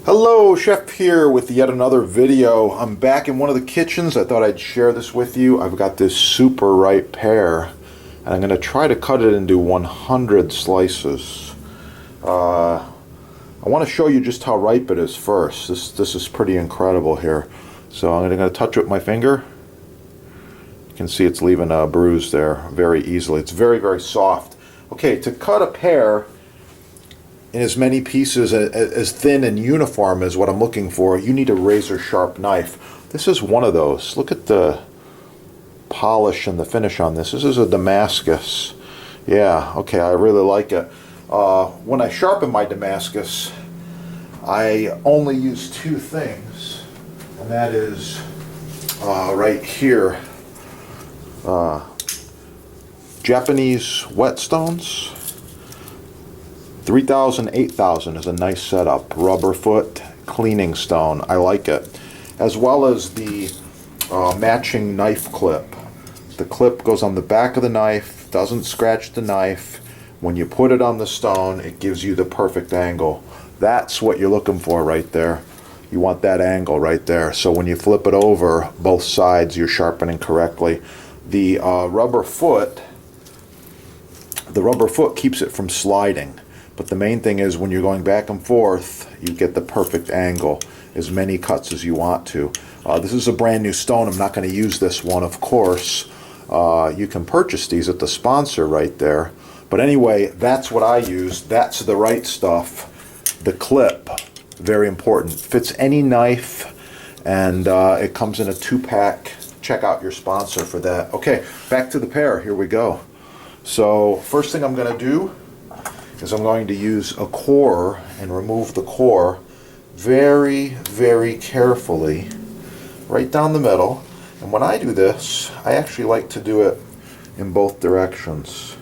Hello, Chef here with yet another video. I'm back in one of the kitchens. I thought I'd share this with you. I've got this super ripe pear, and I'm going to try to cut it into 100 slices. I want to show you just how ripe it is first. This is pretty incredible here. So I'm going to touch it with my finger. You can see it's leaving a bruise there very easily. It's very, very soft. Okay, to cut a pear in as many pieces as thin and uniform as what I'm looking for, you need a razor sharp knife. This is one of those. Look at the polish and the finish on this. This is a Damascus. Yeah, okay, I really like it. When I sharpen my Damascus, I only use two things, and that is right here, Japanese whetstones. 3000, 8000 is a nice setup. Rubber foot cleaning stone. I like it. As well as the matching knife clip. The clip goes on the back of the knife, doesn't scratch the knife. When you put it on the stone, it gives you the perfect angle. That's what you're looking for right there. You want that angle right there. So when you flip it over, both sides you're sharpening correctly. The rubber foot keeps it from sliding. But the main thing is when you're going back and forth, you get the perfect angle, as many cuts as you want to. This is a brand new stone. I'm not going to use this one, of course. You can purchase these at the sponsor right there. But anyway, that's what I use. That's the right stuff. The clip, very important. Fits any knife, and it comes in a 2-pack. Check out your sponsor for that. Okay, back to the pear. Here we go. So first thing I'm going to do is I'm going to use a core and remove the core very, very carefully right down the middle. And when I do this, I actually like to do it in both directions.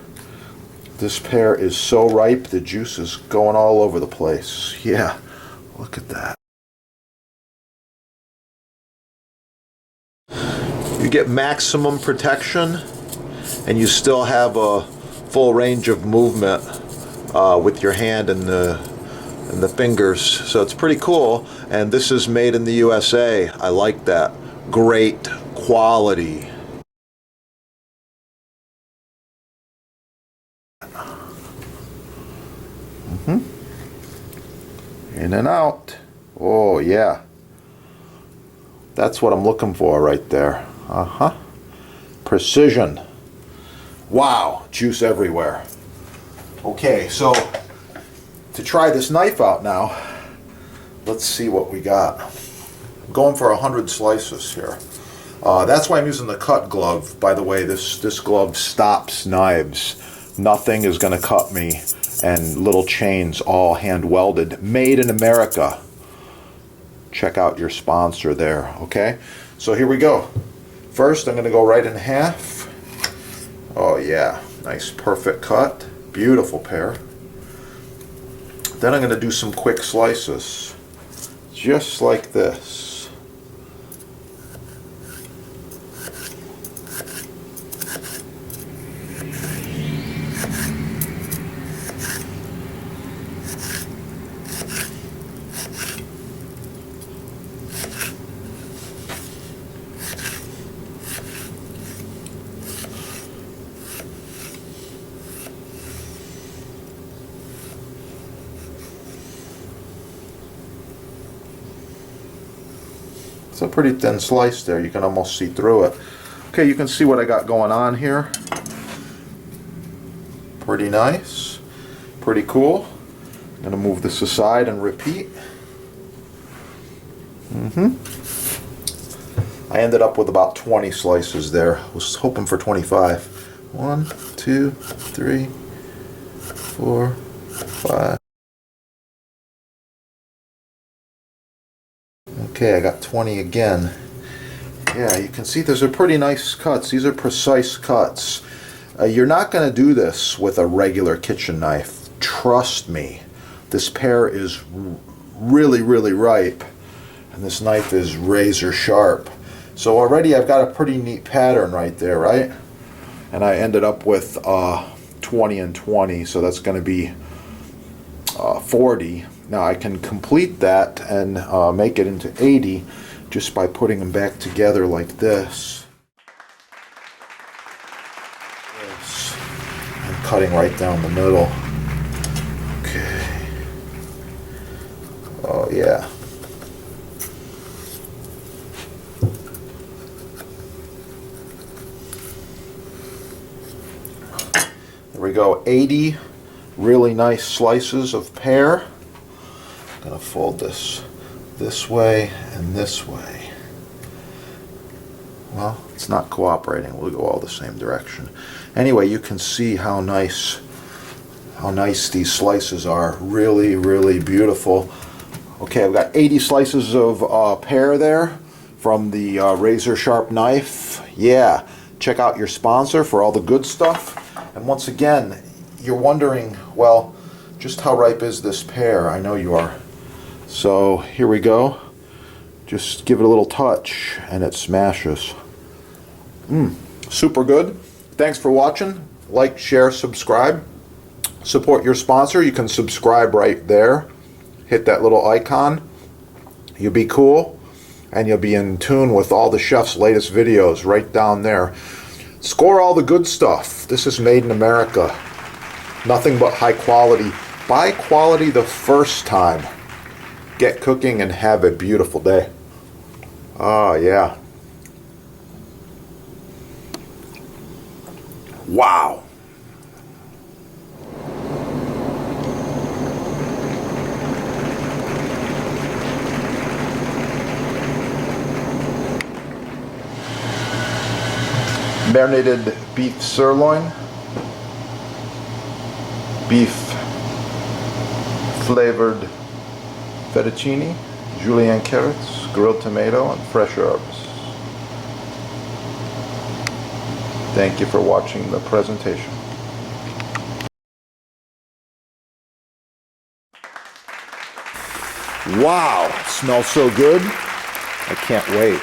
This pear is so ripe, the juice is going all over the place. Yeah, look at that. You get maximum protection, and you still have a full range of movement with your hand and the fingers, so it's pretty cool. And this is made in the USA. I like that. Great quality. In and out. Oh yeah, that's what I'm looking for right there. Precision. Wow, juice everywhere. Okay, so to try this knife out now, let's see what we got. I'm going for 100 slices here. That's why I'm using the cut glove. By the way, this glove stops knives. Nothing is going to cut me, and little chains, all hand welded, made in America. Check out your sponsor there, okay? So here we go. First, I'm going to go right in half. Oh yeah, nice perfect cut. Beautiful pear. Then I'm going to do some quick slices, just like this. It's a pretty thin slice there. You can almost see through it. Okay, you can see what I got going on here. Pretty nice. Pretty cool. I'm going to move this aside and repeat. I ended up with about 20 slices there. I was hoping for 25. 1, 2, 3, 4, 5. Okay, I got 20 again. Yeah, you can see those are pretty nice cuts. These are precise cuts. You're not going to do this with a regular kitchen knife. Trust me. This pear is really, really ripe, and this knife is razor sharp. So already I've got a pretty neat pattern right there, right? And I ended up with 20 and 20, so that's going to be 40. Now I can complete that and make it into 80 just by putting them back together like this. And cutting right down the middle. Okay. Oh yeah. There we go, 80 really nice slices of pear. I'm going to fold this way and this way. Well, it's not cooperating. We'll go all the same direction. Anyway, you can see how nice these slices are. Really, really beautiful. Okay, I've got 80 slices of pear there from the razor sharp knife. Yeah, check out your sponsor for all the good stuff. And once again, you're wondering, well, just how ripe is this pear? I know you are. So here we go. Just give it a little touch and it smashes. Super good. Thanks for watching. Like, share, subscribe. Support your sponsor. You can subscribe right there. Hit that little icon. You'll be cool and you'll be in tune with all the chef's latest videos right down there. Score all the good stuff. This is made in America. Nothing but high quality. Buy quality the first time. Get cooking and have a beautiful day. Oh yeah. Wow. Marinated beef sirloin, beef flavored fettuccine, julienne carrots, grilled tomato, and fresh herbs. Thank you for watching the presentation. Wow, smells so good. I can't wait.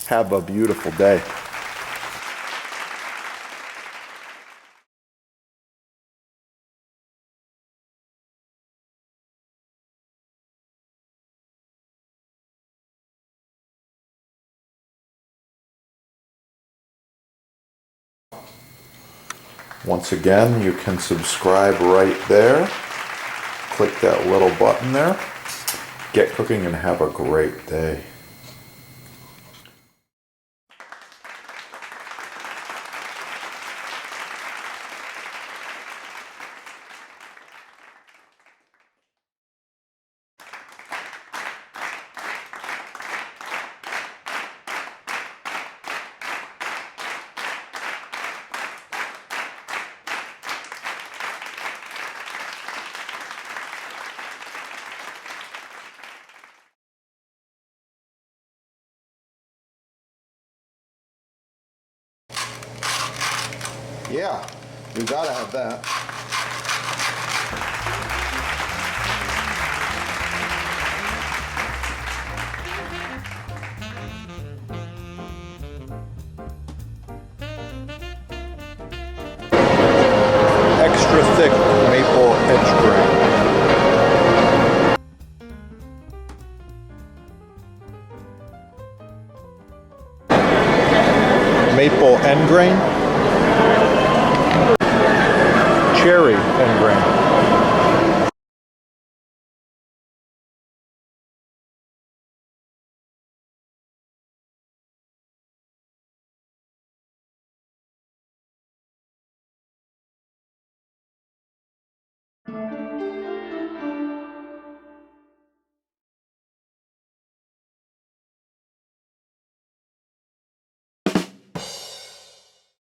Have a beautiful day. Once again, you can subscribe right there. Click that little button there. Get cooking and have a great day. Yeah, you gotta have that. Extra thick maple edge grain. Maple end grain. Cherry end grain.